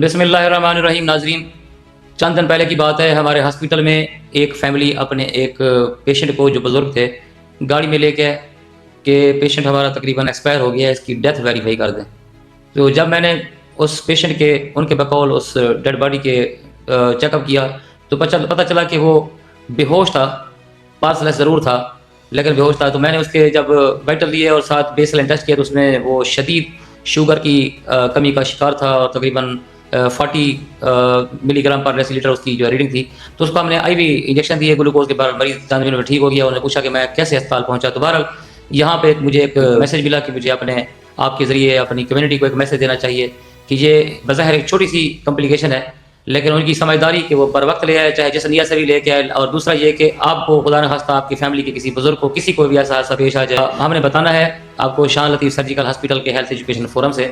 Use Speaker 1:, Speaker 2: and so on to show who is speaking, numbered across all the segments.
Speaker 1: بسم اللہ الرحمن الرحیم۔ ناظرین، چند دن پہلے کی بات ہے، ہمارے ہاسپٹل میں ایک فیملی اپنے ایک پیشنٹ کو جو بزرگ تھے گاڑی میں لے کے کہ پیشنٹ ہمارا تقریباً ایکسپائر ہو گیا ہے، اس کی ڈیتھ ویریفائی کر دیں۔ تو جب میں نے اس پیشنٹ کے ان کے بقول اس ڈیڈ باڈی کے چیک اپ کیا تو پتہ چلا کہ وہ بے ہوش تھا، پالس ضرور تھا لیکن بے ہوش تھا۔ تو میں نے اس کے جب وائٹل لیے اور ساتھ بیس لائن ٹیسٹ کیا تو اس میں وہ شدید شوگر کی کمی کا شکار تھا اور تقریباً 40 ملی گرام پر ڈیسیلیٹر اس کی جو ریڈنگ تھی۔ تو اس کو ہم نے آئی وی انجیکشن دیے گلوکوز کے بعد، مریض چند منٹ میں ٹھیک ہو گیا۔ انہوں نے پوچھا کہ میں کیسے اسپتال پہنچا، تو بہرحال یہاں پہ مجھے ایک میسج ملا کہ مجھے آپ کے ذریعے اپنی کمیونٹی کو ایک میسج دینا چاہیے کہ یہ بظاہر ایک چھوٹی سی کمپلیکیشن ہے لیکن ان کی سمجھداری کہ وہ بر وقت لے آئے، چاہے جس نیت سے بھی لے کے آئے، اور دوسرا یہ کہ آپ کو خدا نخواستہ آپ کی فیملی کے کسی بزرگ کو کسی کو بھی ایسا حادثہ پیش آ جائے، ہم نے بتانا ہے آپ کو شان لطیف سرجیکل ہاسپٹل کے ہیلتھ ایجوکیشن فورم سے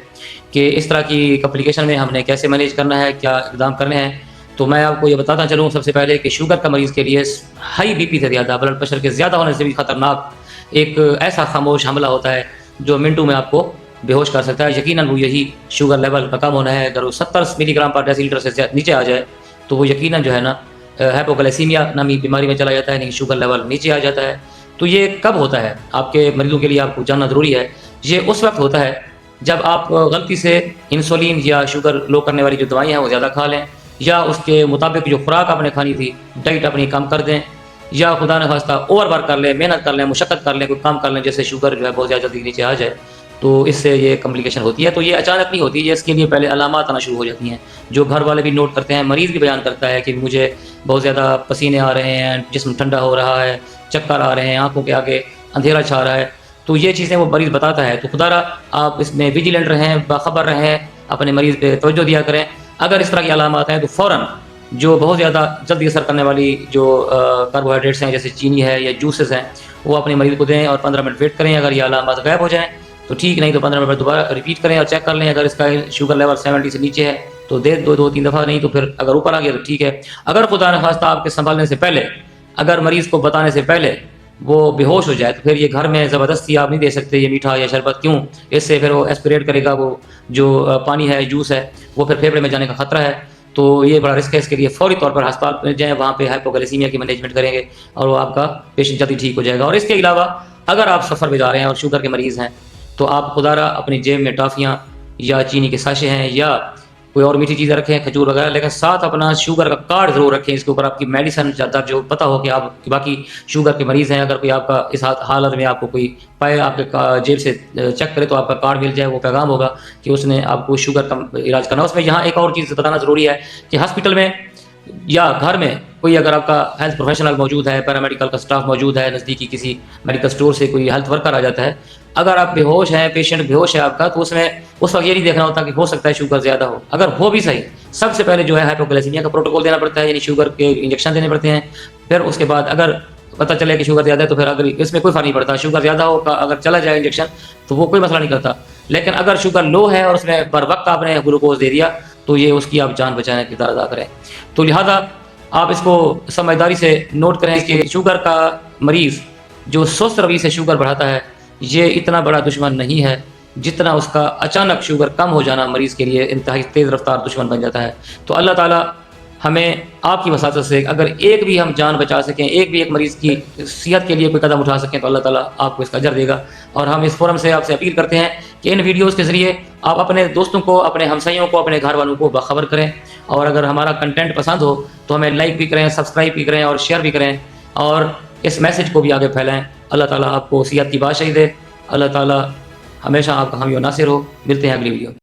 Speaker 1: کہ اس طرح کی کمپلیکیشن میں ہم نے کیسے مینیج کرنا ہے، کیا اقدام کرنے ہیں۔ تو میں آپ کو یہ بتاتا چلوں سب سے پہلے کہ شوگر کا مریض کے لیے ہائی بی پی سے زیادہ، بلڈ پریشر کے زیادہ ہونے سے بھی خطرناک ایک ایسا خاموش حملہ ہوتا ہے جو منٹوں میں آپ کو بے ہوش کر سکتا ہے۔ یقیناً وہ یہی شوگر لیول کا کم ہونا ہے۔ اگر وہ 70 ملی گرام پر ڈیسیلیٹر سے نیچے آ جائے تو وہ یقیناً جو ہے نا ہائپوگلائسیمیا نامی بیماری میں چلا جاتا ہے، یعنی شوگر لیول نیچے آ جاتا ہے۔ تو یہ کب ہوتا ہے آپ کے مریضوں کے لیے آپ کو جاننا ضروری ہے۔ یہ اس وقت ہوتا ہے جب آپ غلطی سے انسولین یا شوگر لو کرنے والی جو دوائیاں ہیں وہ زیادہ کھا لیں، یا اس کے مطابق جو خوراک آپ نے کھانی تھی ڈائٹ اپنی کم کر دیں، یا خدا نخواستہ اوور ورک کر لیں، محنت کر لیں، مشقت کر لیں، کوئی کام کر لیں جیسے شوگر جو ہے بہت زیادہ جلدی نیچے آ جائے، تو اس سے یہ کمپلیکیشن ہوتی ہے۔ تو یہ اچانک نہیں ہوتی، یہ اس کے لیے پہلے علامات آنا شروع ہو جاتی ہیں جو گھر والے بھی نوٹ کرتے ہیں، مریض بھی بیان کرتا ہے کہ مجھے بہت زیادہ پسینے آ رہے ہیں، جسم ٹھنڈا ہو رہا ہے، چکر آ رہے ہیں، آنکھوں کے آگے اندھیرا چھا رہا ہے۔ تو یہ چیزیں وہ مریض بتاتا ہے۔ تو خدا را آپ اس میں ویجیلنٹ رہیں، باخبر رہیں، اپنے مریض پہ توجہ دیا کریں۔ اگر اس طرح کی علامات ہیں تو فوراً جو بہت زیادہ جلدی اثر کرنے والی جو کاربوہائیڈریٹس ہیں جیسے چینی ہے یا جوسز ہیں وہ اپنے مریض کو دیں اور 15 منٹ ویٹ کریں۔ اگر یہ علامات غائب ہو جائیں تو ٹھیک، نہیں تو 15 منٹ دوبارہ ریپیٹ کریں اور چیک کر لیں۔ اگر اس کا شوگر لیول 70 سے نیچے ہے تو دو تین دفعہ، نہیں تو پھر اگر اوپر آ گیا تو ٹھیک ہے۔ اگر خدا نخواستہ آپ کے سنبھالنے سے پہلے، اگر مریض کو بتانے سے پہلے وہ بے ہوش ہو جائے تو پھر یہ گھر میں زبردستی آپ نہیں دے سکتے یہ میٹھا یا شربت، کیوں؟ اس سے پھر وہ ایسپریٹ کرے گا، وہ جو پانی ہے، جوس ہے، وہ پھر پھیپھڑے میں جانے کا خطرہ ہے۔ تو یہ بڑا رسک ہے۔ اس کے لیے فوری طور پر ہسپتال میں جائیں، وہاں پہ ہائپوگلائسیمیا کی مینجمنٹ کریں گے اور وہ آپ کا پیشنٹ جلدی ٹھیک ہو جائے گا۔ اور اس کے علاوہ اگر آپ سفر پہ جا رہے ہیں اور شوگر کے مریض ہیں تو آپ خدا را اپنی جیب میں ٹافیاں یا چینی کے ساشے ہیں یا کوئی اور میٹھی چیزیں رکھیں، کھجور وغیرہ، لیکن ساتھ اپنا شوگر کا کارڈ ضرور رکھیں، اس کے اوپر آپ کی میڈیسن جو پتہ ہو کہ آپ باقی شوگر کے مریض ہیں۔ اگر کوئی آپ کا اس حالت میں آپ کو کوئی پائے آپ کے جیب سے چیک کرے تو آپ کا کارڈ مل جائے، وہ پیغام ہوگا کہ اس نے آپ کو شوگر کا علاج کرنا۔ اس میں یہاں ایک اور چیز بتانا ضروری ہے کہ ہاسپٹل میں یا گھر میں کوئی اگر آپ کا ہیلتھ پروفیشنل موجود ہے، پیرامیڈیکل کا سٹاف موجود ہے، نزدیکی کسی میڈیکل سٹور سے کوئی ہیلتھ ورکر آ جاتا ہے، اگر آپ بے ہوش ہیں، پیشنٹ بے ہوش ہے آپ کا، تو اس وقت یہ نہیں دیکھنا ہوتا کہ ہو سکتا ہے شوگر زیادہ ہو۔ اگر ہو بھی صحیح، سب سے پہلے جو ہے ہائپوگلائسیمیا کا پروٹوکول دینا پڑتا ہے، یعنی شوگر کے انجیکشن دینے پڑتے ہیں۔ پھر اس کے بعد اگر پتہ چلے کہ شوگر زیادہ ہے تو پھر اگر اس میں کوئی فرق نہیں پڑتا، شوگر زیادہ ہو اگر چلا جائے انجیکشن تو وہ کوئی مسئلہ نہیں کرتا۔ لیکن اگر شوگر لو ہے اور اس میں بر وقت آپ نے گلوکوز دے دیا تو یہ اس کی آپ جان بچانے کی کردار ادا کریں۔ تو لہذا آپ اس کو سمجھداری سے نوٹ کریں کہ شوگر کا مریض جو سست روی سے شوگر بڑھاتا ہے یہ اتنا بڑا دشمن نہیں ہے جتنا اس کا اچانک شوگر کم ہو جانا مریض کے لیے انتہائی تیز رفتار دشمن بن جاتا ہے۔ تو اللہ تعالیٰ ہمیں آپ کی وساطت سے اگر ایک بھی ہم جان بچا سکیں، ایک مریض کی صحت کے لیے کوئی قدم اٹھا سکیں تو اللہ تعالیٰ آپ کو اس کا اجر دے گا۔ اور ہم اس فورم سے آپ سے اپیل کرتے ہیں کہ ان ویڈیوز کے ذریعے آپ اپنے دوستوں کو، اپنے ہمسائیوں کو، اپنے گھر والوں کو باخبر کریں، اور اگر ہمارا کنٹینٹ پسند ہو تو ہمیں لائک بھی کریں، سبسکرائب بھی کریں اور شیئر بھی کریں، اور اس میسج کو بھی آگے پھیلائیں۔ اللہ تعالیٰ آپ کو صحت کی بادشاہی دے، اللہ تعالیٰ ہمیشہ آپ کا حامی و ناصر ہو۔ ملتے ہیں اگلی ویڈیو۔